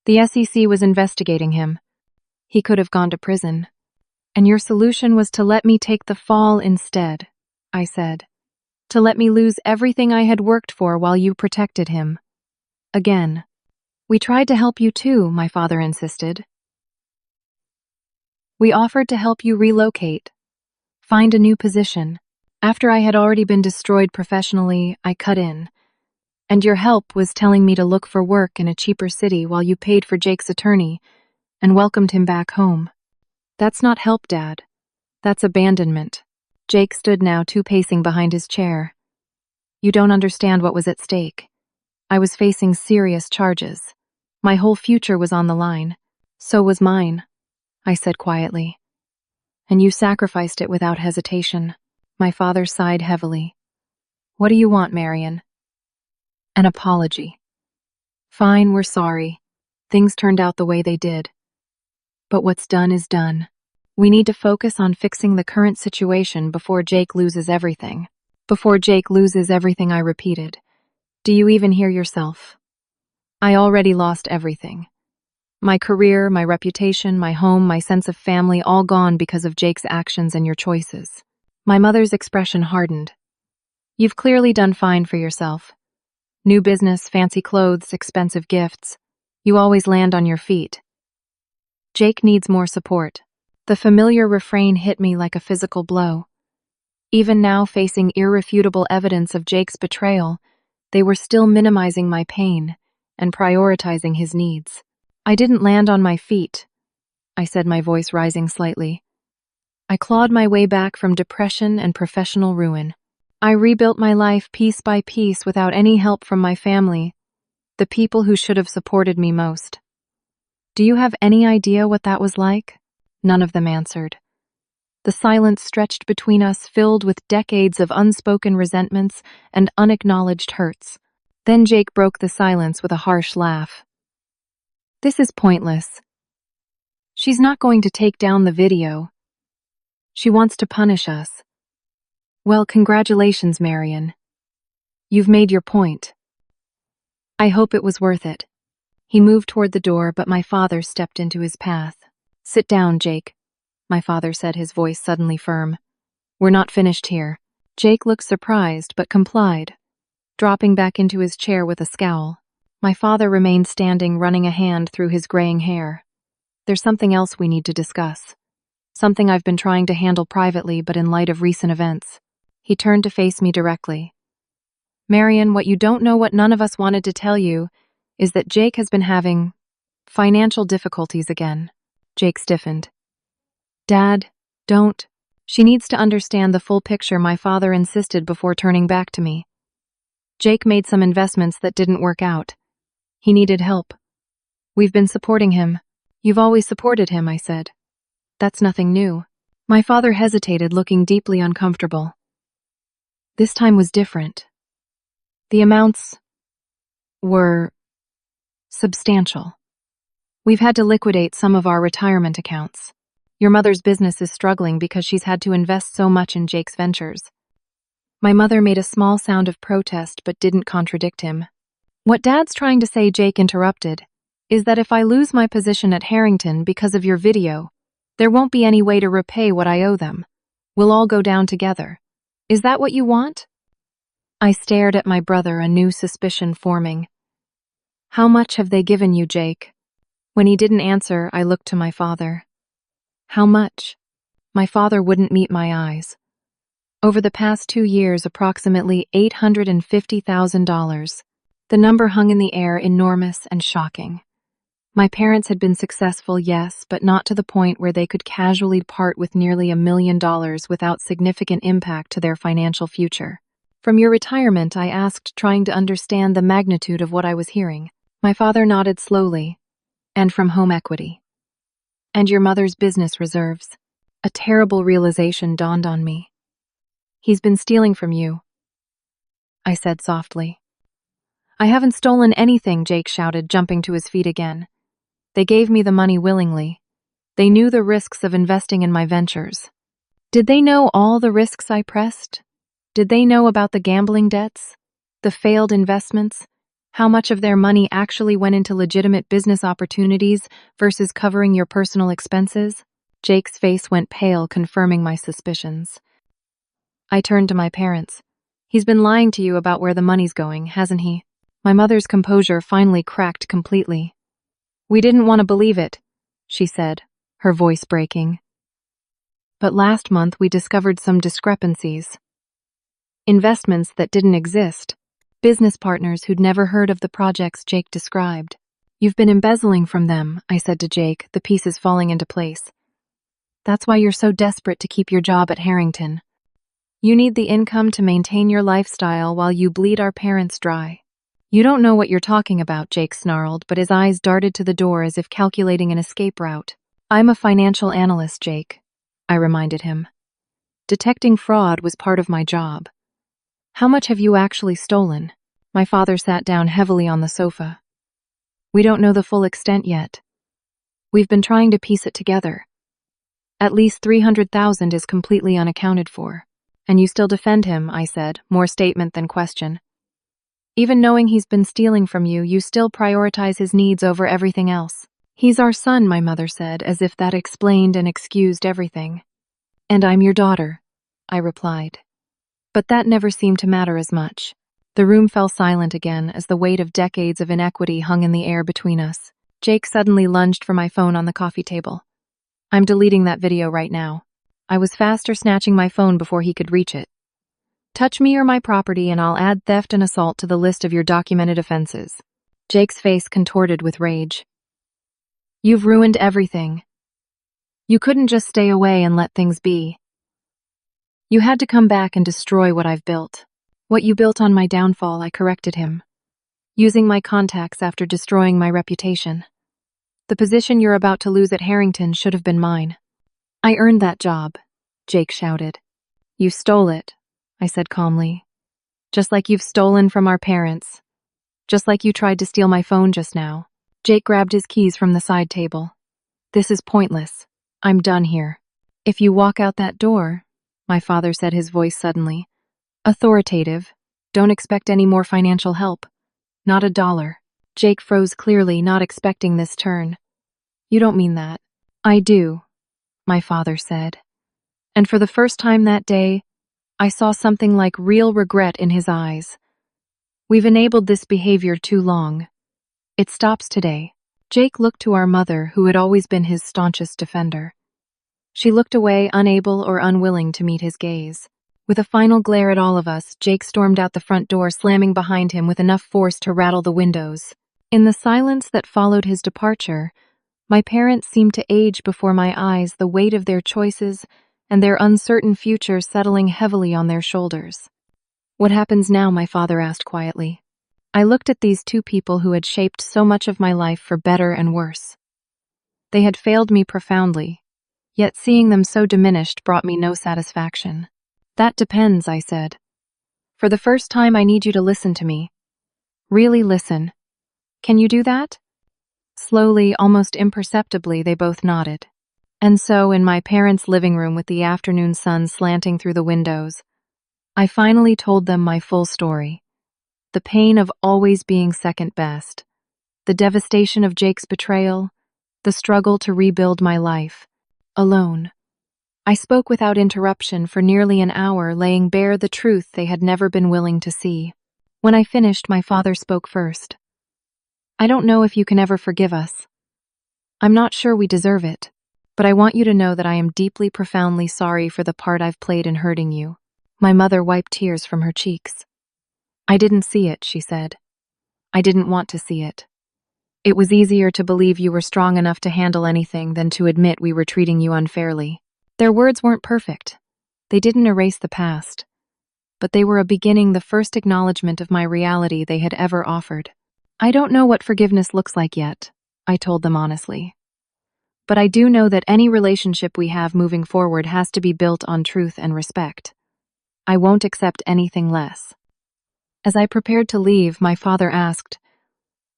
The SEC was investigating him. He could have gone to prison. And your solution was to let me take the fall instead," I said. "To let me lose everything I had worked for while you protected him." Again. "We tried to help you too," my father insisted. "We offered to help you relocate, find a new position. After I had already been destroyed professionally, I cut in. And your help was telling me to look for work in a cheaper city while you paid for Jake's attorney and welcomed him back home. That's not help, Dad. That's abandonment." Jake stood now, 2 pacing behind his chair. "You don't understand what was at stake. I was facing serious charges. My whole future was on the line. So was mine, I said quietly. And you sacrificed it without hesitation. My father sighed heavily. What do you want, Marion? An apology. Fine, we're sorry. Things turned out the way they did. But what's done is done. We need to focus on fixing the current situation before Jake loses everything. Before Jake loses everything, I repeated. Do you even hear yourself? I already lost everything. My career, my reputation, my home, my sense of family, all gone because of Jake's actions and your choices. My mother's expression hardened. You've clearly done fine for yourself. New business, fancy clothes, expensive gifts. You always land on your feet. Jake needs more support. The familiar refrain hit me like a physical blow. Even now, facing irrefutable evidence of Jake's betrayal, they were still minimizing my pain and prioritizing his needs. I didn't land on my feet, I said, my voice rising slightly. I clawed my way back from depression and professional ruin. I rebuilt my life piece by piece without any help from my family, the people who should have supported me most. Do you have any idea what that was like? None of them answered. The silence stretched between us, filled with decades of unspoken resentments and unacknowledged hurts. Then Jake broke the silence with a harsh laugh. This is pointless. She's not going to take down the video. She wants to punish us. Well, congratulations, Marion. You've made your point. I hope it was worth it. He moved toward the door, but my father stepped into his path. Sit down, Jake, my father said, his voice suddenly firm. We're not finished here. Jake looked surprised, but complied, dropping back into his chair with a scowl. My father remained standing, running a hand through his graying hair. There's something else we need to discuss. Something I've been trying to handle privately, but in light of recent events. He turned to face me directly. Marion, what you don't know, what none of us wanted to tell you, is that Jake has been having financial difficulties again. Jake stiffened. Dad, don't. She needs to understand the full picture, my father insisted before turning back to me. Jake made some investments that didn't work out. He needed help. We've been supporting him. You've always supported him, I said. That's nothing new. My father hesitated, looking deeply uncomfortable. This time was different. The amounts were substantial. We've had to liquidate some of our retirement accounts. Your mother's business is struggling because she's had to invest so much in Jake's ventures. My mother made a small sound of protest but didn't contradict him. What Dad's trying to say, Jake interrupted, is that if I lose my position at Harrington because of your video, there won't be any way to repay what I owe them. We'll all go down together. Is that what you want? I stared at my brother, a new suspicion forming. How much have they given you, Jake? When he didn't answer, I looked to my father. How much? My father wouldn't meet my eyes. Over the past 2 years, approximately $850,000. The number hung in the air, enormous and shocking. My parents had been successful, yes, but not to the point where they could casually part with nearly $1 million without significant impact to their financial future. From your retirement, I asked, trying to understand the magnitude of what I was hearing. My father nodded slowly. And from home equity. And your mother's business reserves. A terrible realization dawned on me. He's been stealing from you, I said softly. I haven't stolen anything, Jake shouted, jumping to his feet again. They gave me the money willingly. They knew the risks of investing in my ventures. Did they know all the risks I pressed? Did they know about the gambling debts? The failed investments? How much of their money actually went into legitimate business opportunities versus covering your personal expenses? Jake's face went pale, confirming my suspicions. I turned to my parents. He's been lying to you about where the money's going, hasn't he? My mother's composure finally cracked completely. We didn't want to believe it, she said, her voice breaking. But last month we discovered some discrepancies. Investments that didn't exist. Business partners who'd never heard of the projects Jake described. You've been embezzling from them, I said to Jake, the pieces falling into place. That's why you're so desperate to keep your job at Harrington. You need the income to maintain your lifestyle while you bleed our parents dry. You don't know what you're talking about, Jake snarled, but his eyes darted to the door as if calculating an escape route. I'm a financial analyst, Jake, I reminded him. Detecting fraud was part of my job. How much have you actually stolen? My father sat down heavily on the sofa. We don't know the full extent yet. We've been trying to piece it together. At least 300,000 is completely unaccounted for. And you still defend him, I said, more statement than question. Even knowing he's been stealing from you, you still prioritize his needs over everything else. He's our son, my mother said, as if that explained and excused everything. And I'm your daughter, I replied. But that never seemed to matter as much. The room fell silent again as the weight of decades of inequity hung in the air between us. Jake suddenly lunged for my phone on the coffee table. I'm deleting that video right now. I was faster snatching my phone before he could reach it. Touch me or my property and I'll add theft and assault to the list of your documented offenses. Jake's face contorted with rage. You've ruined everything. You couldn't just stay away and let things be. You had to come back and destroy what I've built. What you built on my downfall, I corrected him. Using my contacts after destroying my reputation. The position you're about to lose at Harrington should have been mine. I earned that job, Jake shouted. You stole it, I said calmly. Just like you've stolen from our parents. Just like you tried to steal my phone just now. Jake grabbed his keys from the side table. This is pointless. I'm done here. If you walk out that door, my father said, his voice suddenly authoritative, don't expect any more financial help. Not a dollar. Jake froze, clearly not expecting this turn. You don't mean that. I do, my father said. And for the first time that day, I saw something like real regret in his eyes. We've enabled this behavior too long. It stops today. Jake looked to our mother, who had always been his staunchest defender. She looked away, unable or unwilling to meet his gaze. With a final glare at all of us, Jake stormed out the front door, slamming behind him with enough force to rattle the windows. In the silence that followed his departure, my parents seemed to age before my eyes, the weight of their choices and their uncertain future settling heavily on their shoulders. What happens now? My father asked quietly. I looked at these two people who had shaped so much of my life for better and worse. They had failed me profoundly, yet seeing them so diminished brought me no satisfaction. That depends, I said. For the first time, I need you to listen to me. Really listen. Can you do that? Slowly, almost imperceptibly, they both nodded. And so, in my parents' living room with the afternoon sun slanting through the windows, I finally told them my full story. The pain of always being second best, the devastation of Jake's betrayal, the struggle to rebuild my life, alone. I spoke without interruption for nearly an hour, laying bare the truth they had never been willing to see. When I finished, my father spoke first. I don't know if you can ever forgive us. I'm not sure we deserve it, but I want you to know that I am deeply, profoundly sorry for the part I've played in hurting you. My mother wiped tears from her cheeks. I didn't see it, she said. I didn't want to see it. It was easier to believe you were strong enough to handle anything than to admit we were treating you unfairly. Their words weren't perfect. They didn't erase the past. But they were a beginning, the first acknowledgement of my reality they had ever offered. I don't know what forgiveness looks like yet, I told them honestly. But I do know that any relationship we have moving forward has to be built on truth and respect. I won't accept anything less. As I prepared to leave, my father asked,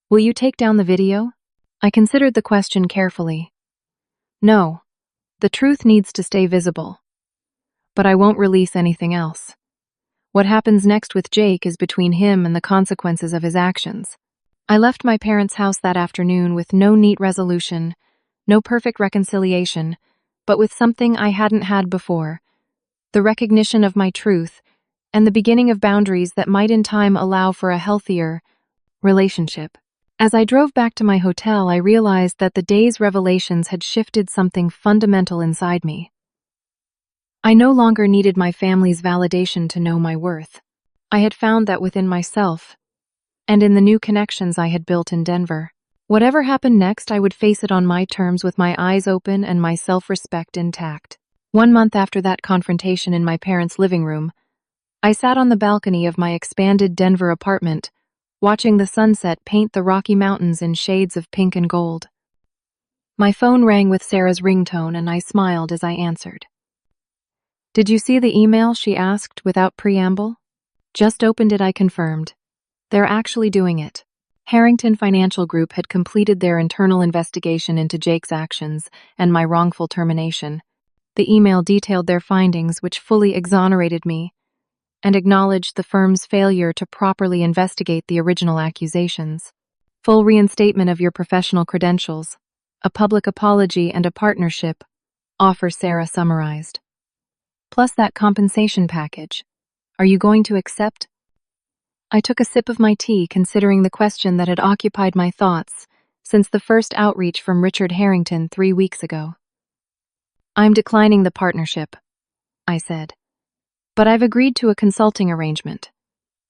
"Will you take down the video?" I considered the question carefully. No. The truth needs to stay visible. But I won't release anything else. What happens next with Jake is between him and the consequences of his actions. I left my parents' house that afternoon with no neat resolution, no perfect reconciliation, but with something I hadn't had before, the recognition of my truth and the beginning of boundaries that might in time allow for a healthier relationship. As I drove back to my hotel, I realized that the day's revelations had shifted something fundamental inside me. I no longer needed my family's validation to know my worth. I had found that within myself, and in the new connections I had built in Denver. Whatever happened next, I would face it on my terms with my eyes open and my self-respect intact. 1 month after that confrontation in my parents' living room, I sat on the balcony of my expanded Denver apartment, watching the sunset paint the Rocky Mountains in shades of pink and gold. My phone rang with Sarah's ringtone, and I smiled as I answered. "Did you see the email?" she asked without preamble. "Just opened it," I confirmed. "They're actually doing it." Harrington Financial Group had completed their internal investigation into Jake's actions and my wrongful termination. The email detailed their findings, which fully exonerated me, and acknowledged the firm's failure to properly investigate the original accusations. "Full reinstatement of your professional credentials, a public apology, and a partnership offer," Sarah summarized. "Plus that compensation package. Are you going to accept?" I took a sip of my tea, considering the question that had occupied my thoughts since the first outreach from Richard Harrington 3 weeks ago. "I'm declining the partnership," I said. "But I've agreed to a consulting arrangement.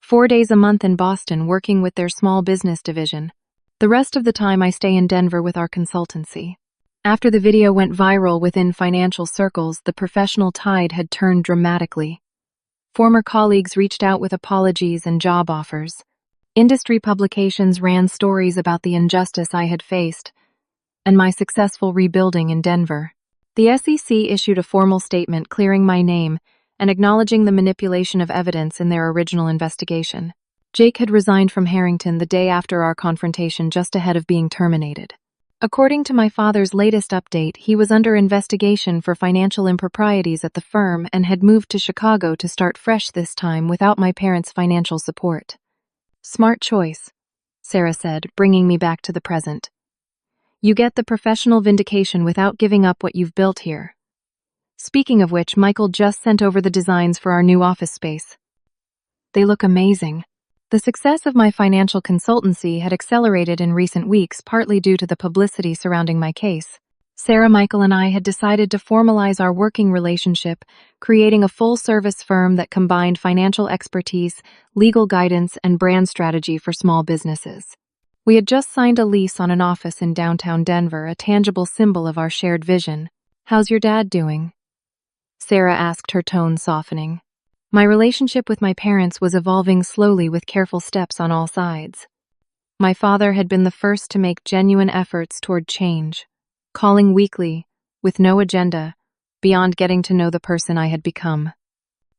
4 days a month in Boston working with their small business division. The rest of the time I stay in Denver with our consultancy." After the video went viral within financial circles, the professional tide had turned dramatically. Former colleagues reached out with apologies and job offers. Industry publications ran stories about the injustice I had faced and my successful rebuilding in Denver. The SEC issued a formal statement clearing my name and acknowledging the manipulation of evidence in their original investigation. Jake had resigned from Harrington the day after our confrontation, just ahead of being terminated. According to my father's latest update, he was under investigation for financial improprieties at the firm and had moved to Chicago to start fresh, this time without my parents' financial support. "Smart choice," Sarah said, bringing me back to the present. "You get the professional vindication without giving up what you've built here." Speaking of which, Michael just sent over the designs for our new office space. They look amazing. The success of my financial consultancy had accelerated in recent weeks, partly due to the publicity surrounding my case. Sarah, Michael, and I had decided to formalize our working relationship, creating a full-service firm that combined financial expertise, legal guidance, and brand strategy for small businesses. We had just signed a lease on an office in downtown Denver, a tangible symbol of our shared vision. "How's your dad doing?" Sarah asked, her tone softening. My relationship with my parents was evolving slowly with careful steps on all sides. My father had been the first to make genuine efforts toward change, calling weekly, with no agenda, beyond getting to know the person I had become.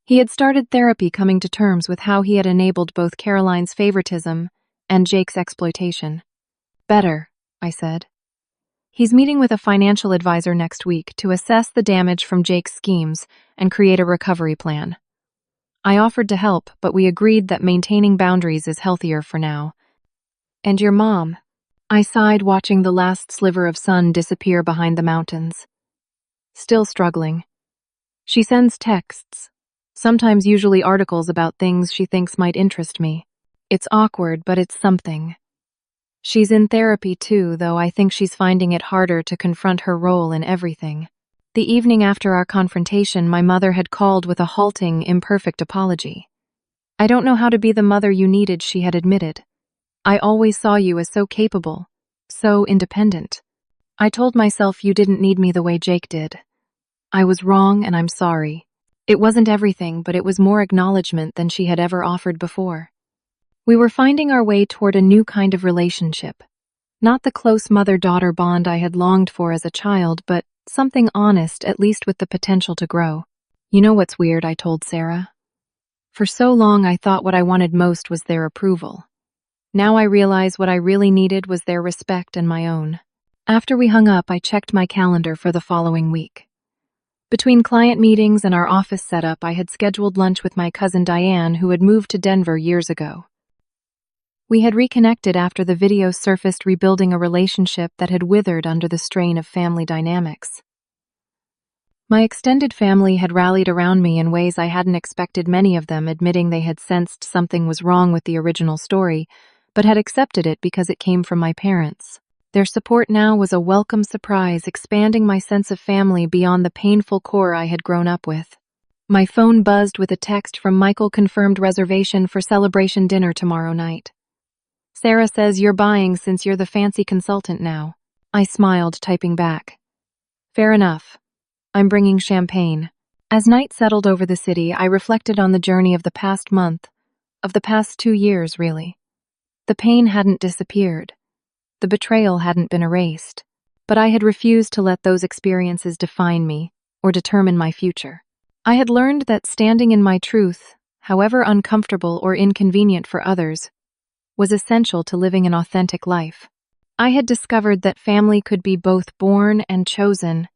He had started therapy, coming to terms with how he had enabled both Caroline's favoritism and Jake's exploitation. "Better," I said. "He's meeting with a financial advisor next week to assess the damage from Jake's schemes and create a recovery plan." I offered to help, but we agreed that maintaining boundaries is healthier for now. "And your mom?" I sighed, watching the last sliver of sun disappear behind the mountains. "Still struggling. She sends texts, sometimes usually articles about things she thinks might interest me. It's awkward, but it's something. She's in therapy too, though I think she's finding it harder to confront her role in everything." The evening after our confrontation, my mother had called with a halting, imperfect apology. "I don't know how to be the mother you needed," she had admitted. "I always saw you as so capable, so independent. I told myself you didn't need me the way Jake did. I was wrong, and I'm sorry. It wasn't everything, but it was more acknowledgement than she had ever offered before." We were finding our way toward a new kind of relationship. Not the close mother-daughter bond I had longed for as a child, but something honest, at least with the potential to grow. "You know what's weird?" I told Sarah. "For so long I thought what I wanted most was their approval. Now I realize what I really needed was their respect and my own." After we hung up, I checked my calendar for the following week. Between client meetings and our office setup, I had scheduled lunch with my cousin Diane, who had moved to Denver years ago. We had reconnected after the video surfaced, rebuilding a relationship that had withered under the strain of family dynamics. My extended family had rallied around me in ways I hadn't expected, many of them admitting they had sensed something was wrong with the original story, but had accepted it because it came from my parents. Their support now was a welcome surprise, expanding my sense of family beyond the painful core I had grown up with. My phone buzzed with a text from Michael, confirmed reservation for celebration dinner tomorrow night. "Sarah says you're buying since you're the fancy consultant now." I smiled, typing back. "Fair enough. I'm bringing champagne." As night settled over the city, I reflected on the journey of the past month, of the past 2 years, really. The pain hadn't disappeared. The betrayal hadn't been erased. But I had refused to let those experiences define me or determine my future. I had learned that standing in my truth, however uncomfortable or inconvenient for others, was essential to living an authentic life. I had discovered that family could be both born and chosen,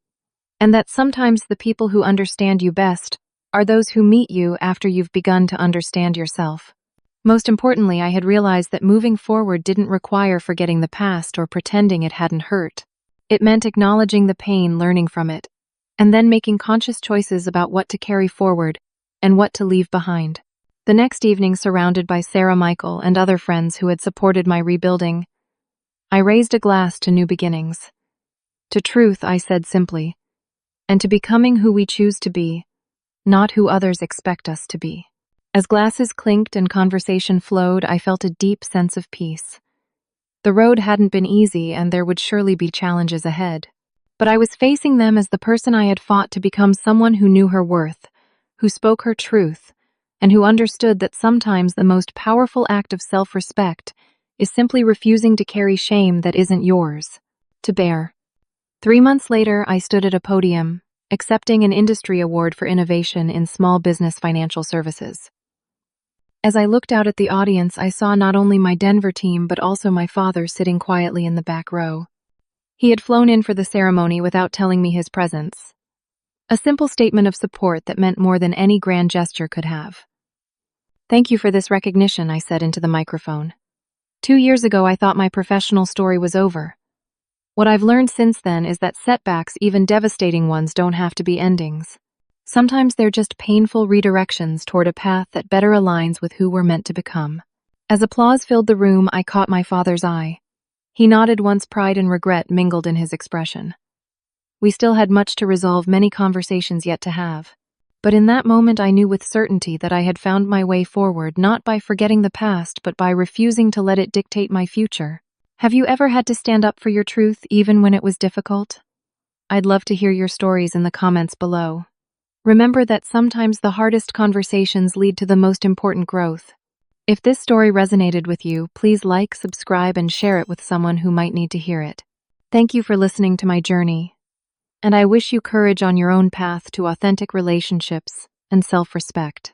and that sometimes the people who understand you best are those who meet you after you've begun to understand yourself. Most importantly, I had realized that moving forward didn't require forgetting the past or pretending it hadn't hurt. It meant acknowledging the pain, learning from it, and then making conscious choices about what to carry forward and what to leave behind. The next evening, surrounded by Sarah, Michael, and other friends who had supported my rebuilding, I raised a glass to new beginnings. To truth, I said simply, and to becoming who we choose to be, not who others expect us to be. As glasses clinked and conversation flowed, I felt a deep sense of peace. The road hadn't been easy, and there would surely be challenges ahead. But I was facing them as the person I had fought to become, someone who knew her worth, who spoke her truth, and who understood that sometimes the most powerful act of self-respect is simply refusing to carry shame that isn't yours to bear. 3 months later, I stood at a podium, accepting an industry award for innovation in small business financial services. As I looked out at the audience, I saw not only my Denver team, but also my father sitting quietly in the back row. He had flown in for the ceremony without telling me his presence. A simple statement of support that meant more than any grand gesture could have. "Thank you for this recognition," I said into the microphone. 2 years ago, I thought my professional story was over. What I've learned since then is that setbacks, even devastating ones, don't have to be endings. Sometimes they're just painful redirections toward a path that better aligns with who we're meant to become. As applause filled the room, I caught my father's eye. He nodded once, pride and regret mingled in his expression. We still had much to resolve, many conversations yet to have. But in that moment, I knew with certainty that I had found my way forward, not by forgetting the past, but by refusing to let it dictate my future. Have you ever had to stand up for your truth, even when it was difficult? I'd love to hear your stories in the comments below. Remember that sometimes the hardest conversations lead to the most important growth. If this story resonated with you, please like, subscribe, and share it with someone who might need to hear it. Thank you for listening to my journey, and I wish you courage on your own path to authentic relationships and self-respect.